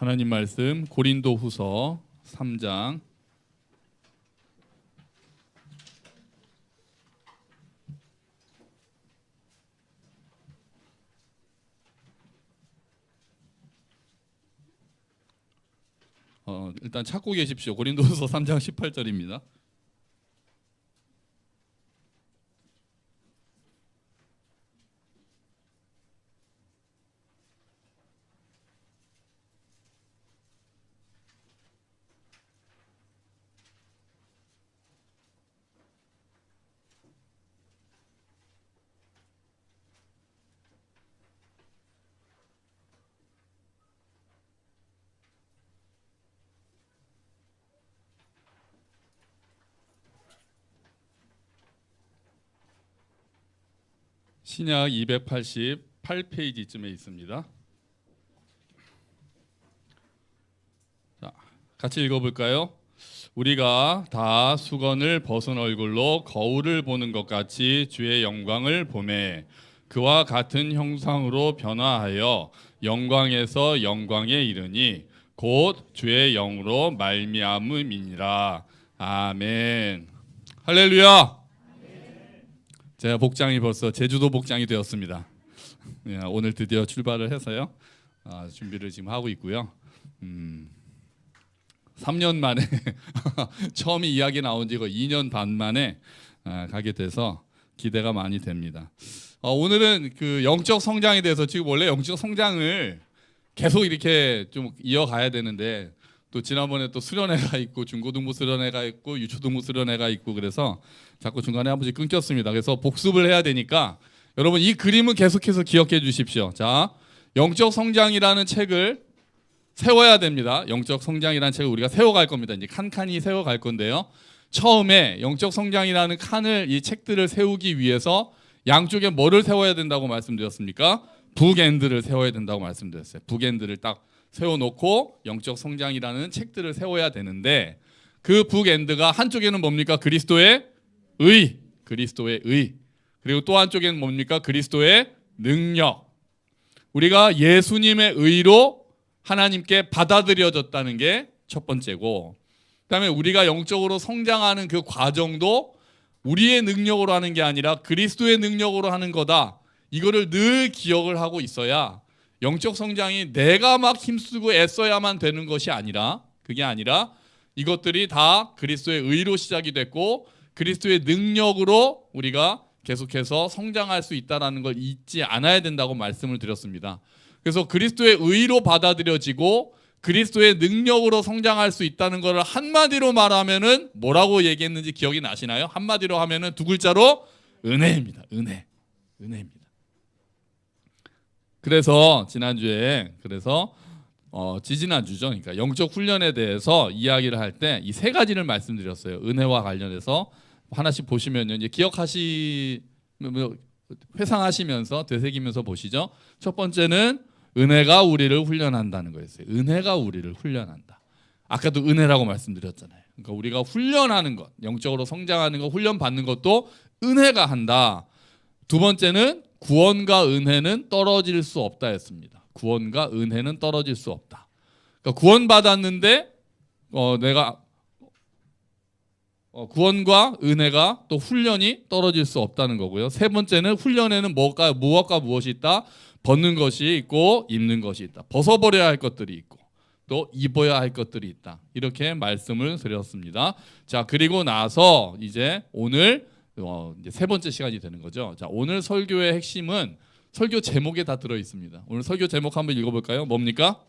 하나님 말씀 고린도후서 3장 일단 찾고 계십시오. 고린도후서 3장 18절입니다. 신약 288페이지쯤에 있습니다. 자, 같이 읽어볼까요? 우리가 다 수건을 벗은 얼굴로 거울을 보는 것 같이 주의 영광을 보매 그와 같은 형상으로 변화하여 영광에서 영광에 이르니 곧 주의 영으로 말미암음이니라. 아멘. 할렐루야. 제가 복장이 벌써 제주도 복장이 되었습니다. 오늘 드디어 출발을 해서요. 준비를 지금 하고 있고요. 3년 만에 처음 이야기 나온 지 2년 반 만에 가게 돼서 기대가 많이 됩니다. 오늘은 그 영적 성장에 대해서 지금 원래 영적 성장을 계속 이렇게 좀 이어가야 되는데 또 지난번에 또 수련회가 있고 중고등부 수련회가 있고 유초등부 수련회가 있고 그래서 자꾸 중간에 한 번씩 끊겼습니다. 그래서 복습을 해야 되니까 여러분 이 그림은 계속해서 기억해 주십시오. 자, 영적 성장이라는 책을 세워야 됩니다. 영적 성장이라는 책을 우리가 세워갈 겁니다. 이제 칸칸이 세워갈 건데요. 처음에 영적 성장이라는 칸을 이 책들을 세우기 위해서 양쪽에 뭐를 세워야 된다고 말씀드렸습니까? 북엔드를 세워야 된다고 말씀드렸어요. 북엔드를 딱 세워놓고 영적 성장이라는 책들을 세워야 되는데 그 북엔드가 한쪽에는 뭡니까? 그리스도의 의, 그리스도의 의. 그리고 또 한쪽에는 뭡니까? 그리스도의 능력. 우리가 예수님의 의로 하나님께 받아들여졌다는 게 첫 번째고, 그다음에 우리가 영적으로 성장하는 그 과정도 우리의 능력으로 하는 게 아니라 그리스도의 능력으로 하는 거다. 이거를 늘 기억을 하고 있어야 영적 성장이 내가 막 힘쓰고 애써야만 되는 것이 아니라, 그게 아니라 이것들이 다 그리스도의 의로 시작이 됐고 그리스도의 능력으로 우리가 계속해서 성장할 수 있다는 걸 잊지 않아야 된다고 말씀을 드렸습니다. 그래서 그리스도의 의로 받아들여지고 그리스도의 능력으로 성장할 수 있다는 것을 한마디로 말하면은 뭐라고 얘기했는지 기억이 나시나요? 한마디로 하면은 두 글자로 은혜입니다. 은혜입니다. 그래서 지난주에 지지난주죠. 그러니까 영적 훈련에 대해서 이야기를 할 때 이 세 가지를 말씀드렸어요. 은혜와 관련해서 하나씩 보시면요. 이제 회상하시면서 되새기면서 보시죠. 첫 번째는 은혜가 우리를 훈련한다는 거였어요. 은혜가 우리를 훈련한다. 아까도 은혜라고 말씀드렸잖아요. 그러니까 우리가 훈련하는 것, 영적으로 성장하는 것, 훈련받는 것도 은혜가 한다. 두 번째는 구원과 은혜는 떨어질 수 없다 했습니다. 구원과 은혜는 떨어질 수 없다. 그러니까 구원받았는데 내가 구원과 은혜가 또 훈련이 떨어질 수 없다는 거고요. 세 번째는 훈련에는 무엇과 무엇이 있다? 벗는 것이 있고 입는 것이 있다. 벗어버려야 할 것들이 있고 또 입어야 할 것들이 있다. 이렇게 말씀을 드렸습니다. 자, 그리고 나서 이제 오늘 이제 세 번째 시간이 되는 거죠. 자, 오늘 설교의 핵심은 설교 제목에 다 들어 있습니다. 오늘 설교 제목 한번 읽어볼까요? 뭡니까?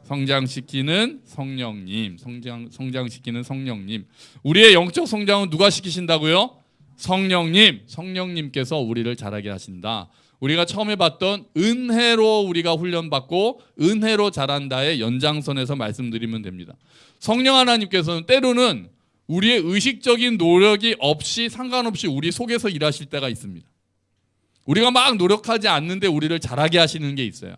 성장시키는 성령님. 성장시키는 성령님. 우리의 영적 성장은 누가 시키신다고요? 성령님. 성령님께서 우리를 자라게 하신다. 우리가 처음에 봤던 은혜로 우리가 훈련받고 은혜로 자란다의 연장선에서 말씀드리면 됩니다. 성령 하나님께서는 때로는 우리의 의식적인 노력이 없이 상관없이 우리 속에서 일하실 때가 있습니다. 우리가 막 노력하지 않는데 우리를 자라게 하시는 게 있어요.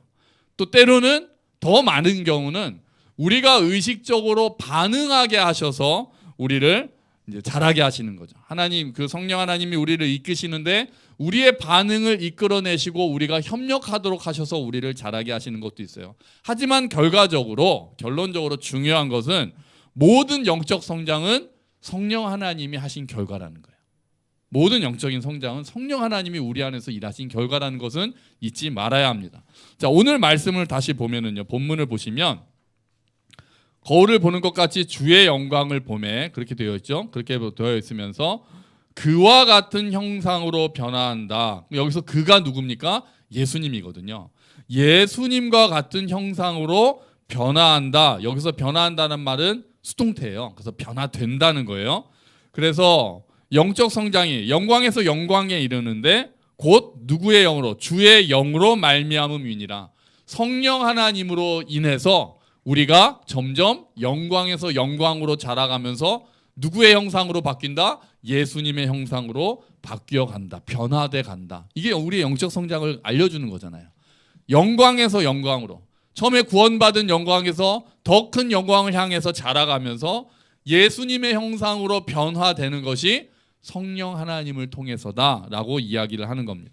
또 때로는 더 많은 경우는 우리가 의식적으로 반응하게 하셔서 우리를 이제 자라게 하시는 거죠. 하나님, 그 성령 하나님이 우리를 이끄시는데 우리의 반응을 이끌어내시고 우리가 협력하도록 하셔서 우리를 자라게 하시는 것도 있어요. 하지만 결론적으로 중요한 것은 모든 영적 성장은 성령 하나님이 하신 결과라는 거예요. 모든 영적인 성장은 성령 하나님이 우리 안에서 일하신 결과라는 것은 잊지 말아야 합니다. 자, 오늘 말씀을 다시 보면은요. 본문을 보시면 거울을 보는 것 같이 주의 영광을 보매 그렇게 되어 있죠. 그렇게 되어 있으면서 그와 같은 형상으로 변화한다. 여기서 그가 누굽니까? 예수님이거든요. 예수님과 같은 형상으로 변화한다. 여기서 변화한다는 말은 수동태예요. 그래서 변화된다는 거예요. 그래서 영적 성장이 영광에서 영광에 이르는데 곧 누구의 영으로? 주의 영으로 말미암음이니라. 성령 하나님으로 인해서 우리가 점점 영광에서 영광으로 자라가면서 누구의 형상으로 바뀐다? 예수님의 형상으로 바뀌어 간다. 변화돼 간다. 이게 우리의 영적 성장을 알려주는 거잖아요. 영광에서 영광으로. 처음에 구원받은 영광에서 더 큰 영광을 향해서 자라가면서 예수님의 형상으로 변화되는 것이 성령 하나님을 통해서다라고 이야기를 하는 겁니다.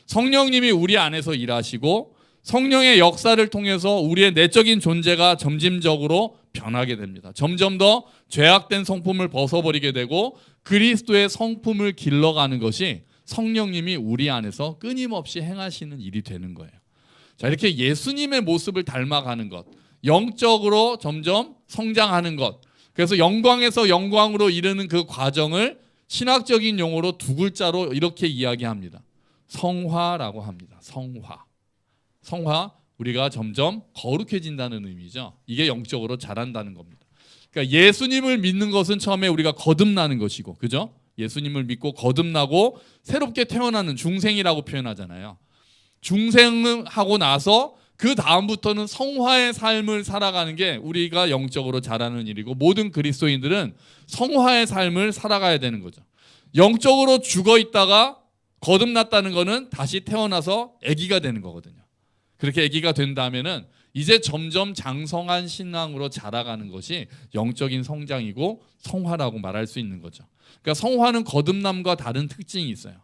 성령님이 우리 안에서 일하시고 성령의 역사를 통해서 우리의 내적인 존재가 점진적으로 변하게 됩니다. 점점 더 죄악된 성품을 벗어버리게 되고 그리스도의 성품을 길러가는 것이 성령님이 우리 안에서 끊임없이 행하시는 일이 되는 거예요. 자, 이렇게 예수님의 모습을 닮아가는 것, 영적으로 점점 성장하는 것, 그래서 영광에서 영광으로 이르는 그 과정을 신학적인 용어로 두 글자로 이렇게 이야기합니다. 성화라고 합니다. 성화, 우리가 점점 거룩해진다는 의미죠. 이게 영적으로 자란다는 겁니다. 그러니까 예수님을 믿는 것은 처음에 우리가 거듭나는 것이고, 그죠? 예수님을 믿고 거듭나고 새롭게 태어나는 중생이라고 표현하잖아요. 중생하고 나서 그 다음부터는 성화의 삶을 살아가는 게 우리가 영적으로 자라는 일이고 모든 그리스도인들은 성화의 삶을 살아가야 되는 거죠. 영적으로 죽어 있다가 거듭났다는 거는 다시 태어나서 아기가 되는 거거든요. 그렇게 아기가 된다면은 이제 점점 장성한 신앙으로 자라가는 것이 영적인 성장이고 성화라고 말할 수 있는 거죠. 그러니까 성화는 거듭남과 다른 특징이 있어요.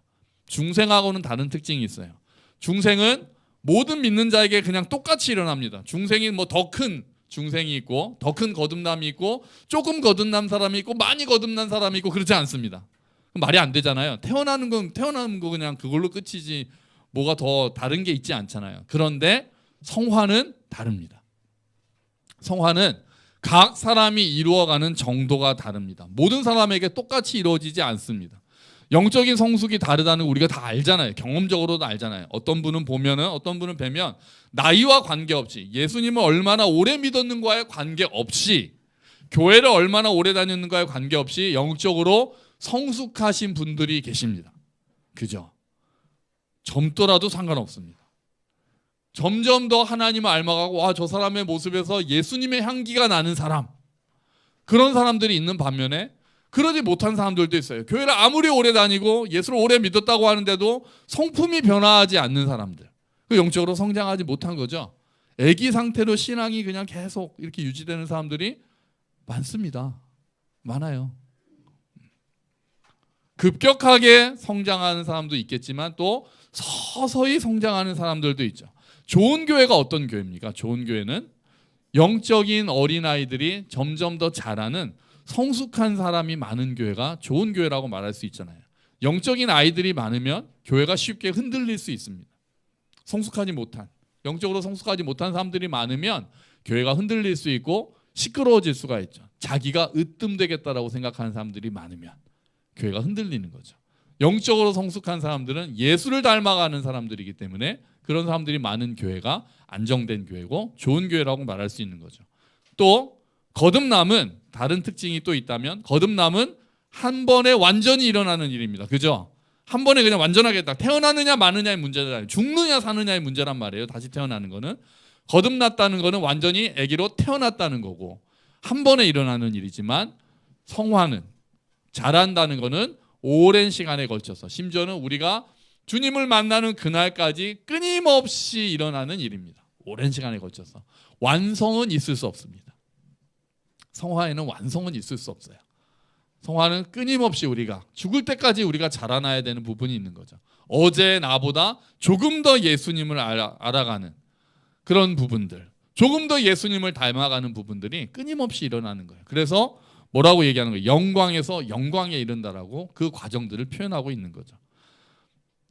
중생하고는 다른 특징이 있어요. 중생은 모든 믿는 자에게 그냥 똑같이 일어납니다. 중생이 뭐 더 큰 중생이 있고 더 큰 거듭남이 있고 조금 거듭난 사람이 있고 많이 거듭난 사람이 있고 그렇지 않습니다. 말이 안 되잖아요. 태어나는 거 그냥 그걸로 끝이지 뭐가 더 다른 게 있지 않잖아요. 그런데 성화는 다릅니다. 성화는 각 사람이 이루어가는 정도가 다릅니다. 모든 사람에게 똑같이 이루어지지 않습니다. 영적인 성숙이 다르다는 거 우리가 다 알잖아요. 경험적으로도 알잖아요. 어떤 분은 보면은 어떤 분은 뵈면 나이와 관계없이 예수님을 얼마나 오래 믿었는가에 관계없이 교회를 얼마나 오래 다녔는가에 관계없이 영적으로 성숙하신 분들이 계십니다. 그죠? 젊더라도 상관없습니다. 점점 더 하나님을 닮아가고 와, 저 사람의 모습에서 예수님의 향기가 나는 사람, 그런 사람들이 있는 반면에 그러지 못한 사람들도 있어요. 교회를 아무리 오래 다니고 예수를 오래 믿었다고 하는데도 성품이 변화하지 않는 사람들, 영적으로 성장하지 못한 거죠. 애기 상태로 신앙이 그냥 계속 이렇게 유지되는 사람들이 많습니다. 많아요. 급격하게 성장하는 사람도 있겠지만 또 서서히 성장하는 사람들도 있죠. 좋은 교회가 어떤 교회입니까? 좋은 교회는 영적인 어린아이들이 점점 더 자라는 성숙한 사람이 많은 교회가 좋은 교회라고 말할 수 있잖아요. 영적인 아이들이 많으면 교회가 쉽게 흔들릴 수 있습니다. 영적으로 성숙하지 못한 사람들이 많으면 교회가 흔들릴 수 있고 시끄러워질 수가 있죠. 자기가 으뜸되겠다라고 생각하는 사람들이 많으면 교회가 흔들리는 거죠. 영적으로 성숙한 사람들은 예수를 닮아가는 사람들이기 때문에 그런 사람들이 많은 교회가 안정된 교회고 좋은 교회라고 말할 수 있는 거죠. 또 거듭남은 다른 특징이 또 있다면 거듭남은 한 번에 완전히 일어나는 일입니다. 그죠? 한 번에 그냥 완전하게 딱 태어나느냐 마느냐의 문제가 아니라 죽느냐 사느냐의 문제란 말이에요. 다시 태어나는 거는. 거듭났다는 거는 완전히 아기로 태어났다는 거고 한 번에 일어나는 일이지만 성화는 자란다는 거는 오랜 시간에 걸쳐서 심지어는 우리가 주님을 만나는 그날까지 끊임없이 일어나는 일입니다. 오랜 시간에 걸쳐서. 완성은 있을 수 없습니다. 성화에는 완성은 있을 수 없어요. 성화는 끊임없이 우리가 죽을 때까지 우리가 자라나야 되는 부분이 있는 거죠. 어제 나보다 조금 더 예수님을 알아가는 그런 부분들, 조금 더 예수님을 닮아가는 부분들이 끊임없이 일어나는 거예요. 그래서 뭐라고 얘기하는 거예요? 영광에서 영광에 이른다라고 그 과정들을 표현하고 있는 거죠.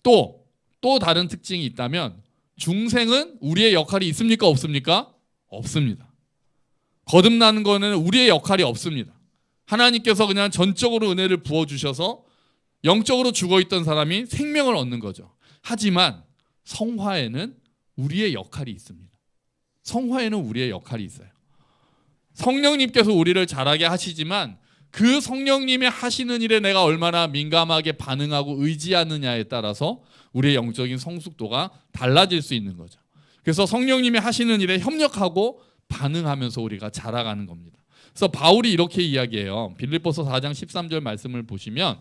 또 다른 특징이 있다면 중생은 우리의 역할이 있습니까? 없습니까? 없습니다. 거듭나는 거는 우리의 역할이 없습니다. 하나님께서 그냥 전적으로 은혜를 부어주셔서 영적으로 죽어있던 사람이 생명을 얻는 거죠. 하지만 성화에는 우리의 역할이 있습니다. 성화에는 우리의 역할이 있어요. 성령님께서 우리를 자라게 하시지만 그 성령님이 하시는 일에 내가 얼마나 민감하게 반응하고 의지하느냐에 따라서 우리의 영적인 성숙도가 달라질 수 있는 거죠. 그래서 성령님이 하시는 일에 협력하고 반응하면서 우리가 자라가는 겁니다. 그래서 바울이 이렇게 이야기해요. 빌립보서 4장 13절 말씀을 보시면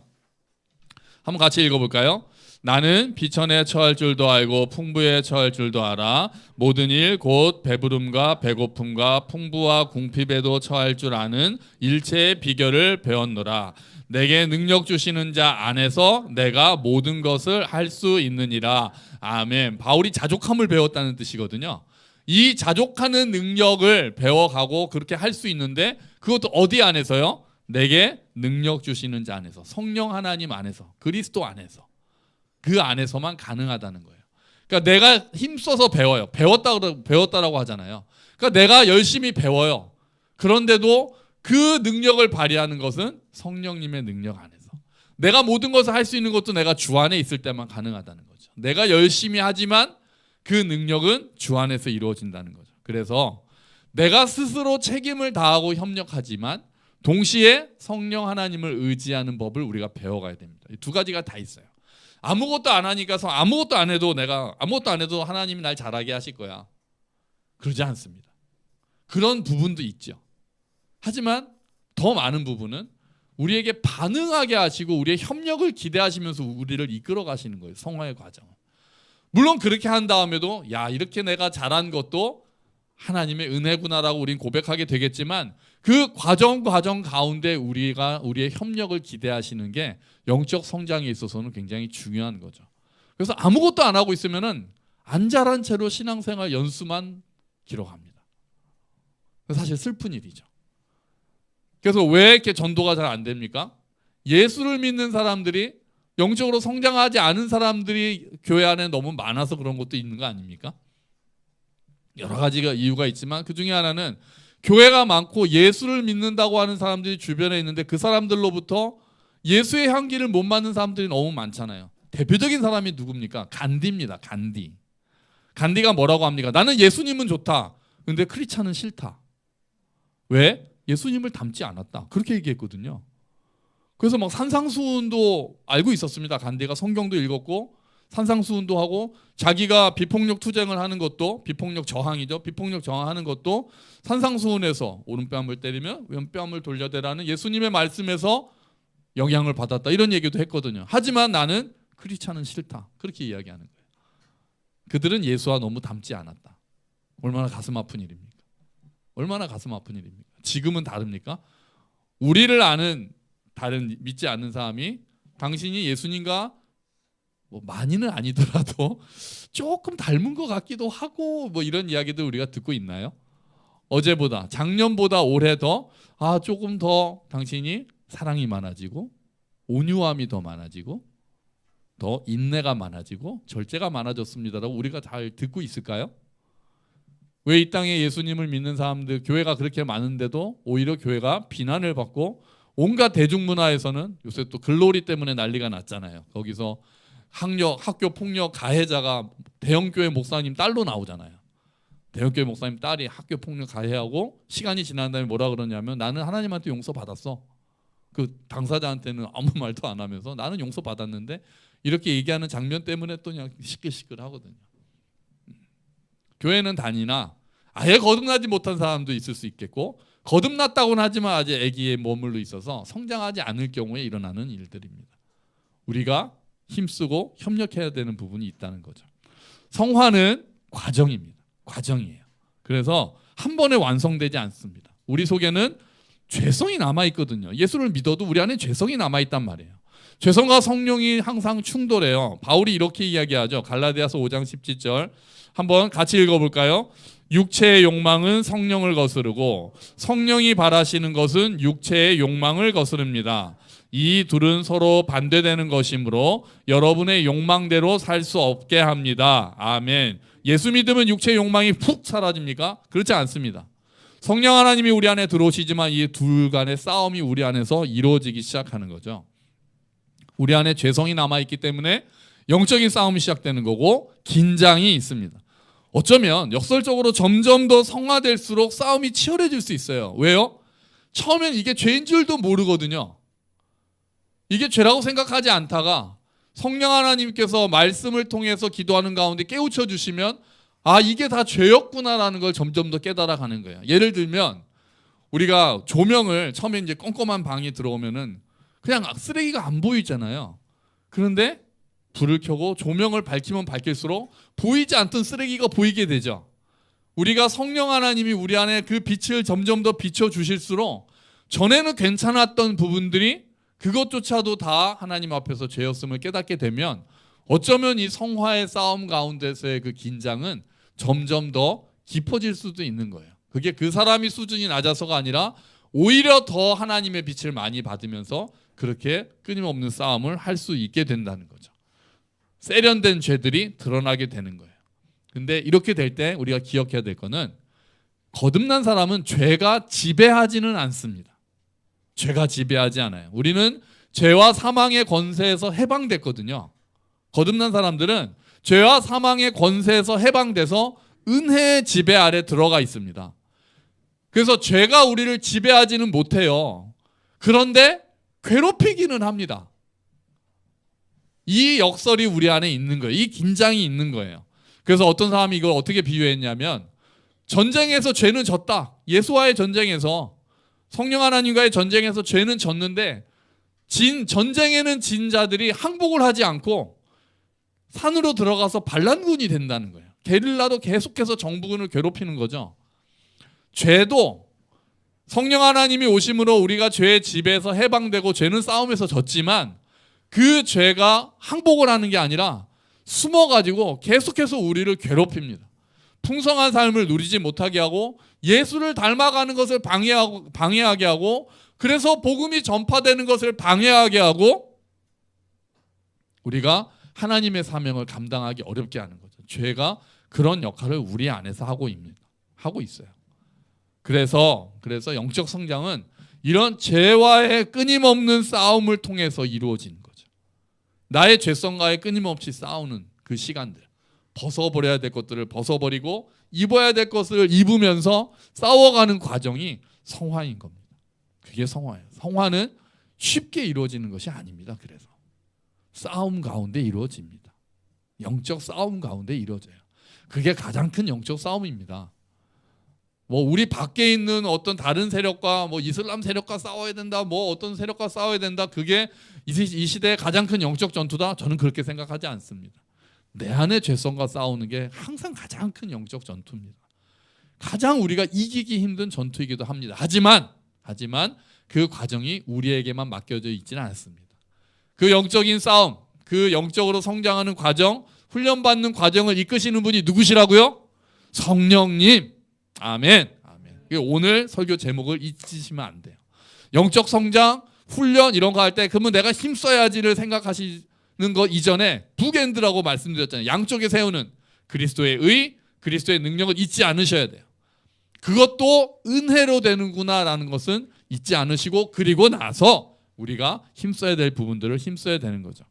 한번 같이 읽어볼까요? 나는 비천에 처할 줄도 알고 풍부에 처할 줄도 알아. 모든 일 곧 배부름과 배고픔과 풍부와 궁핍에도 처할 줄 아는 일체의 비결을 배웠노라. 내게 능력 주시는 자 안에서 내가 모든 것을 할 수 있느니라. 아멘. 바울이 자족함을 배웠다는 뜻이거든요. 이 자족하는 능력을 배워가고 그렇게 할 수 있는데 그것도 어디 안에서요? 내게 능력 주시는 자 안에서, 성령 하나님 안에서, 그리스도 안에서, 그 안에서만 가능하다는 거예요. 그러니까 내가 힘써서 배워요. 배웠다라고 하잖아요. 그러니까 내가 열심히 배워요. 그런데도 그 능력을 발휘하는 것은 성령님의 능력 안에서. 내가 모든 것을 할 수 있는 것도 내가 주 안에 있을 때만 가능하다는 거죠. 내가 열심히 하지만 그 능력은 주 안에서 이루어진다는 거죠. 그래서 내가 스스로 책임을 다하고 협력하지만 동시에 성령 하나님을 의지하는 법을 우리가 배워가야 됩니다. 이 두 가지가 다 있어요. 아무것도 안 하니까 아무것도 안 해도 내가 아무것도 안 해도 하나님이 날 잘하게 하실 거야. 그러지 않습니다. 그런 부분도 있죠. 하지만 더 많은 부분은 우리에게 반응하게 하시고 우리의 협력을 기대하시면서 우리를 이끌어 가시는 거예요. 성화의 과정은. 물론 그렇게 한 다음에도 야 이렇게 내가 잘한 것도 하나님의 은혜구나라고 우린 고백하게 되겠지만 그 과정 가운데 우리의 협력을 기대하시는 게 영적 성장에 있어서는 굉장히 중요한 거죠. 그래서 아무것도 안 하고 있으면은 안 자란 채로 신앙생활 연수만 기록합니다. 사실 슬픈 일이죠. 그래서 왜 이렇게 전도가 잘 안 됩니까? 예수를 믿는 사람들이 영적으로 성장하지 않은 사람들이 교회 안에 너무 많아서 그런 것도 있는 거 아닙니까? 여러 가지가 이유가 있지만 그 중에 하나는 교회가 많고 예수를 믿는다고 하는 사람들이 주변에 있는데 그 사람들로부터 예수의 향기를 못 맡는 사람들이 너무 많잖아요. 대표적인 사람이 누굽니까? 간디입니다. 간디. 간디가 뭐라고 합니까? 나는 예수님은 좋다. 근데 크리스찬은 싫다. 왜? 예수님을 닮지 않았다. 그렇게 얘기했거든요. 그래서 막 산상수훈도 알고 있었습니다. 간디가 성경도 읽었고 산상수훈도 하고 자기가 비폭력 투쟁을 하는 것도 비폭력 저항이죠. 비폭력 저항하는 것도 산상수훈에서 오른뺨을 때리면 왼뺨을 돌려대라는 예수님의 말씀에서 영향을 받았다. 이런 얘기도 했거든요. 하지만 나는 크리스찬은 싫다. 그렇게 이야기하는 거예요. 그들은 예수와 너무 닮지 않았다. 얼마나 가슴 아픈 일입니까? 얼마나 가슴 아픈 일입니까? 지금은 다릅니까? 우리를 아는 다른 믿지 않는 사람이 당신이 예수님과 뭐 많이는 아니더라도 조금 닮은 것 같기도 하고 뭐 이런 이야기들 우리가 듣고 있나요? 어제보다 작년보다 올해 더 조금 더 당신이 사랑이 많아지고 온유함이 더 많아지고 더 인내가 많아지고 절제가 많아졌습니다라고 우리가 잘 듣고 있을까요? 왜 이 땅에 예수님을 믿는 사람들 교회가 그렇게 많은데도 오히려 교회가 비난을 받고 온갖 대중문화에서는 요새 또 글로리 때문에 난리가 났잖아요. 거기서 학교 폭력 가해자가 대형교회 목사님 딸로 나오잖아요. 대형교회 목사님 딸이 학교 폭력 가해하고 시간이 지난 다음에 뭐라 그러냐면 나는 하나님한테 용서받았어. 그 당사자한테는 아무 말도 안 하면서 나는 용서받았는데 이렇게 얘기하는 장면 때문에 또 그냥 시끌시끌하거든요. 교회는 다니나 아예 거듭나지 못한 사람도 있을 수 있겠고 거듭났다고는 하지만 아직 아기에 머물러 있어서 성장하지 않을 경우에 일어나는 일들입니다. 우리가 힘쓰고 협력해야 되는 부분이 있다는 거죠. 성화는 과정입니다. 과정이에요. 그래서 한 번에 완성되지 않습니다. 우리 속에는 죄성이 남아있거든요. 예수를 믿어도 우리 안에 죄성이 남아있단 말이에요. 죄성과 성령이 항상 충돌해요. 바울이 이렇게 이야기하죠. 갈라디아서 5장 17절 한번 같이 읽어볼까요? 육체의 욕망은 성령을 거스르고 성령이 바라시는 것은 육체의 욕망을 거스릅니다. 이 둘은 서로 반대되는 것이므로 여러분의 욕망대로 살 수 없게 합니다. 아멘. 예수 믿으면 육체의 욕망이 푹 사라집니까? 그렇지 않습니다. 성령 하나님이 우리 안에 들어오시지만 이 둘 간의 싸움이 우리 안에서 이루어지기 시작하는 거죠. 우리 안에 죄성이 남아있기 때문에 영적인 싸움이 시작되는 거고 긴장이 있습니다. 어쩌면 역설적으로 점점 더 성화될수록 싸움이 치열해질 수 있어요. 왜요? 처음엔 이게 죄인 줄도 모르거든요. 이게 죄라고 생각하지 않다가 성령 하나님께서 말씀을 통해서 기도하는 가운데 깨우쳐 주시면 아, 이게 다 죄였구나라는 걸 점점 더 깨달아가는 거예요. 예를 들면 우리가 조명을 처음에 이제 껌껌한 방에 들어오면은 그냥 쓰레기가 안 보이잖아요. 그런데 불을 켜고 조명을 밝히면 밝힐수록 보이지 않던 쓰레기가 보이게 되죠. 우리가 성령 하나님이 우리 안에 그 빛을 점점 더 비춰 주실수록 전에는 괜찮았던 부분들이 그것조차도 다 하나님 앞에서 죄였음을 깨닫게 되면 어쩌면 이 성화의 싸움 가운데서의 그 긴장은 점점 더 깊어질 수도 있는 거예요. 그게 그 사람이 수준이 낮아서가 아니라 오히려 더 하나님의 빛을 많이 받으면서 그렇게 끊임없는 싸움을 할 수 있게 된다는 거죠. 세련된 죄들이 드러나게 되는 거예요. 근데 이렇게 될 때 우리가 기억해야 될 거는 거듭난 사람은 죄가 지배하지는 않습니다. 죄가 지배하지 않아요. 우리는 죄와 사망의 권세에서 해방됐거든요. 거듭난 사람들은 죄와 사망의 권세에서 해방돼서 은혜의 지배 아래 들어가 있습니다. 그래서 죄가 우리를 지배하지는 못해요. 그런데 괴롭히기는 합니다. 이 역설이 우리 안에 있는 거예요. 이 긴장이 있는 거예요. 그래서 어떤 사람이 이걸 어떻게 비유했냐면 전쟁에서 죄는 졌다. 예수와의 전쟁에서 성령 하나님과의 전쟁에서 죄는 졌는데 전쟁에는 진 자들이 항복을 하지 않고 산으로 들어가서 반란군이 된다는 거예요. 게릴라도 계속해서 정부군을 괴롭히는 거죠. 죄도 성령 하나님이 오심으로 우리가 죄의 지배에서 해방되고 죄는 싸움에서 졌지만 그 죄가 항복을 하는 게 아니라 숨어가지고 계속해서 우리를 괴롭힙니다. 풍성한 삶을 누리지 못하게 하고 예수를 닮아가는 것을 방해하게 하고 그래서 복음이 전파되는 것을 방해하게 하고 우리가 하나님의 사명을 감당하기 어렵게 하는 거죠. 죄가 그런 역할을 우리 안에서 하고 있어요. 그래서 영적 성장은 이런 죄와의 끊임없는 싸움을 통해서 이루어지는 거죠. 나의 죄성과의 끊임없이 싸우는 그 시간들, 벗어버려야 될 것들을 벗어버리고 입어야 될 것을 입으면서 싸워가는 과정이 성화인 겁니다. 그게 성화예요. 성화는 쉽게 이루어지는 것이 아닙니다. 그래서 싸움 가운데 이루어집니다. 영적 싸움 가운데 이루어져요. 그게 가장 큰 영적 싸움입니다. 우리 밖에 있는 어떤 다른 세력과 이슬람 세력과 싸워야 된다, 어떤 세력과 싸워야 된다, 그게 이 시대의 가장 큰 영적 전투다. 저는 그렇게 생각하지 않습니다. 내 안의 죄성과 싸우는 게 항상 가장 큰 영적 전투입니다. 가장 우리가 이기기 힘든 전투이기도 합니다. 하지만 그 과정이 우리에게만 맡겨져 있지는 않습니다. 그 영적인 싸움, 그 영적으로 성장하는 과정, 훈련받는 과정을 이끄시는 분이 누구시라고요? 성령님. 아멘. 오늘 설교 제목을 잊으시면 안 돼요. 영적 성장, 훈련 이런 거 할 때 그러면 내가 힘써야지를 생각하시는 거 이전에 북엔드라고 말씀드렸잖아요. 양쪽에 세우는 그리스도의 의, 그리스도의 능력을 잊지 않으셔야 돼요. 그것도 은혜로 되는구나라는 것은 잊지 않으시고 그리고 나서 우리가 힘써야 될 부분들을 힘써야 되는 거죠.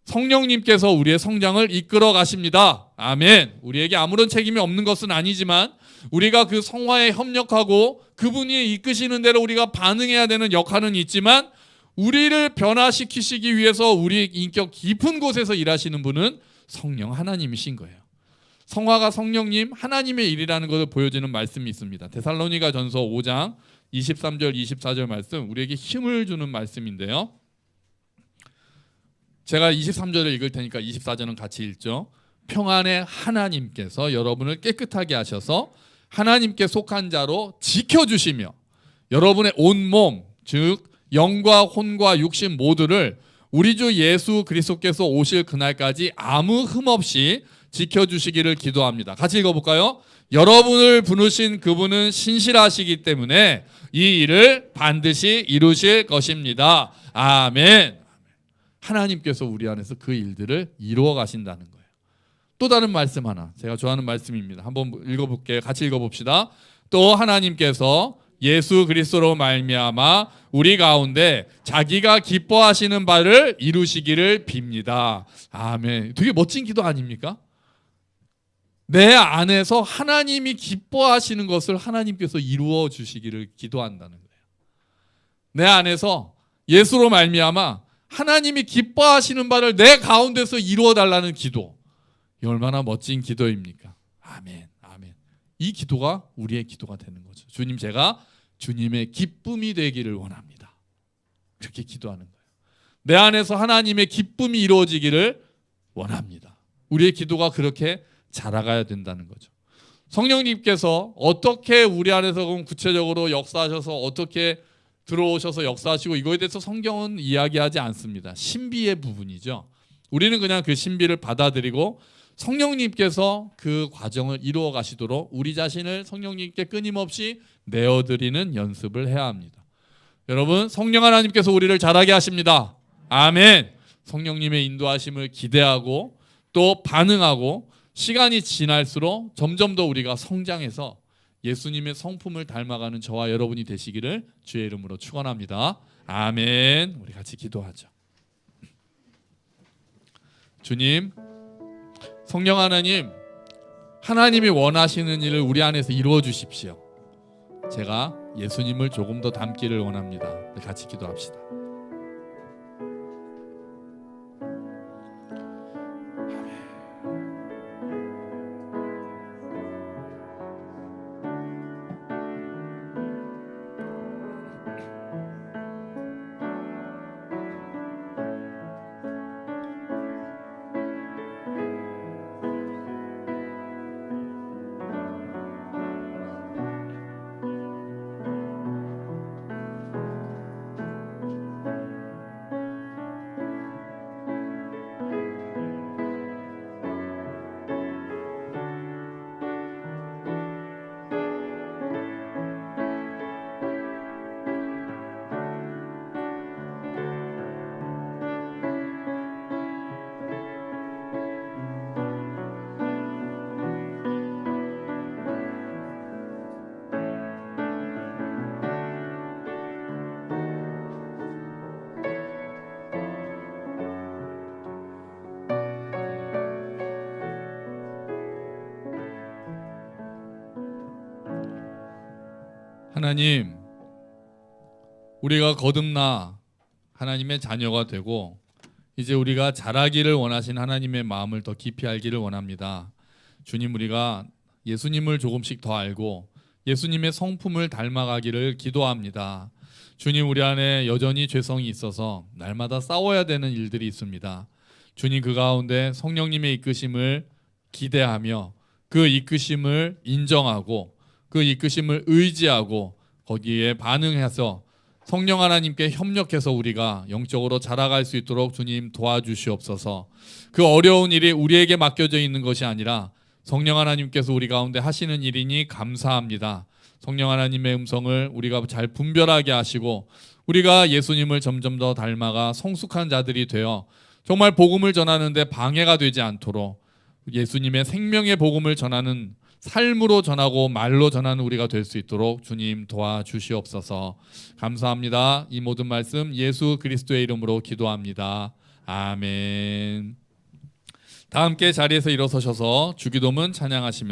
성령님께서 우리의 성장을 이끌어 가십니다. 아멘. 우리에게 아무런 책임이 없는 것은 아니지만 우리가 그 성화에 협력하고 그분이 이끄시는 대로 우리가 반응해야 되는 역할은 있지만 우리를 변화시키시기 위해서 우리 인격 깊은 곳에서 일하시는 분은 성령 하나님이신 거예요. 성화가 성령님 하나님의 일이라는 것을 보여주는 말씀이 있습니다. 데살로니가 전서 5장 23절 24절 말씀, 우리에게 힘을 주는 말씀인데요. 제가 23절을 읽을 테니까 24절은 같이 읽죠. 평안의 하나님께서 여러분을 깨끗하게 하셔서 하나님께 속한 자로 지켜주시며 여러분의 온몸 즉 영과 혼과 육신 모두를 우리 주 예수 그리스도께서 오실 그날까지 아무 흠 없이 지켜주시기를 기도합니다. 같이 읽어볼까요? 여러분을 부르신 그분은 신실하시기 때문에 이 일을 반드시 이루실 것입니다. 아멘. 하나님께서 우리 안에서 그 일들을 이루어 가신다는 거예요. 또 다른 말씀 하나, 제가 좋아하는 말씀입니다. 한번 읽어볼게요. 같이 읽어봅시다. 또 하나님께서 예수 그리스도로 말미암아 우리 가운데 자기가 기뻐하시는 바를 이루시기를 빕니다. 아멘. 되게 멋진 기도 아닙니까? 내 안에서 하나님이 기뻐하시는 것을 하나님께서 이루어 주시기를 기도한다는 거예요. 내 안에서 예수로 말미암아 하나님이 기뻐하시는 바를 내 가운데서 이루어 달라는 기도. 이 얼마나 멋진 기도입니까? 아멘. 아멘. 이 기도가 우리의 기도가 되는 거죠. 주님, 제가 주님의 기쁨이 되기를 원합니다. 그렇게 기도하는 거예요. 내 안에서 하나님의 기쁨이 이루어지기를 원합니다. 우리의 기도가 그렇게 자라가야 된다는 거죠. 성령님께서 어떻게 우리 안에서 구체적으로 역사하셔서 어떻게 들어오셔서 역사하시고 이거에 대해서 성경은 이야기하지 않습니다. 신비의 부분이죠. 우리는 그냥 그 신비를 받아들이고 성령님께서 그 과정을 이루어 가시도록 우리 자신을 성령님께 끊임없이 내어드리는 연습을 해야 합니다. 여러분, 성령 하나님께서 우리를 자라게 하십니다. 아멘. 성령님의 인도하심을 기대하고 또 반응하고 시간이 지날수록 점점 더 우리가 성장해서 예수님의 성품을 닮아가는 저와 여러분이 되시기를 주의 이름으로 축원합니다. 아멘. 우리 같이 기도하죠. 주님, 성령 하나님, 하나님이 원하시는 일을 우리 안에서 이루어 주십시오. 제가 예수님을 조금 더 닮기를 원합니다. 같이 기도합시다. 하나님, 우리가 거듭나 하나님의 자녀가 되고 이제 우리가 자라기를 원하신 하나님의 마음을 더 깊이 알기를 원합니다. 주님, 우리가 예수님을 조금씩 더 알고 예수님의 성품을 닮아가기를 기도합니다. 주님, 우리 안에 여전히 죄성이 있어서 날마다 싸워야 되는 일들이 있습니다. 주님, 그 가운데 성령님의 이끄심을 기대하며 그 이끄심을 인정하고 그 이끄심을 의지하고 거기에 반응해서 성령 하나님께 협력해서 우리가 영적으로 자라갈 수 있도록 주님 도와주시옵소서. 그 어려운 일이 우리에게 맡겨져 있는 것이 아니라 성령 하나님께서 우리 가운데 하시는 일이니 감사합니다. 성령 하나님의 음성을 우리가 잘 분별하게 하시고 우리가 예수님을 점점 더 닮아가 성숙한 자들이 되어 정말 복음을 전하는데 방해가 되지 않도록 예수님의 생명의 복음을 전하는 삶으로 전하고 말로 전하는 우리가 될 수 있도록 주님 도와주시옵소서. 감사합니다. 이 모든 말씀 예수 그리스도의 이름으로 기도합니다. 아멘. 다 함께 자리에서 일어서셔서 주기도문 찬양하시면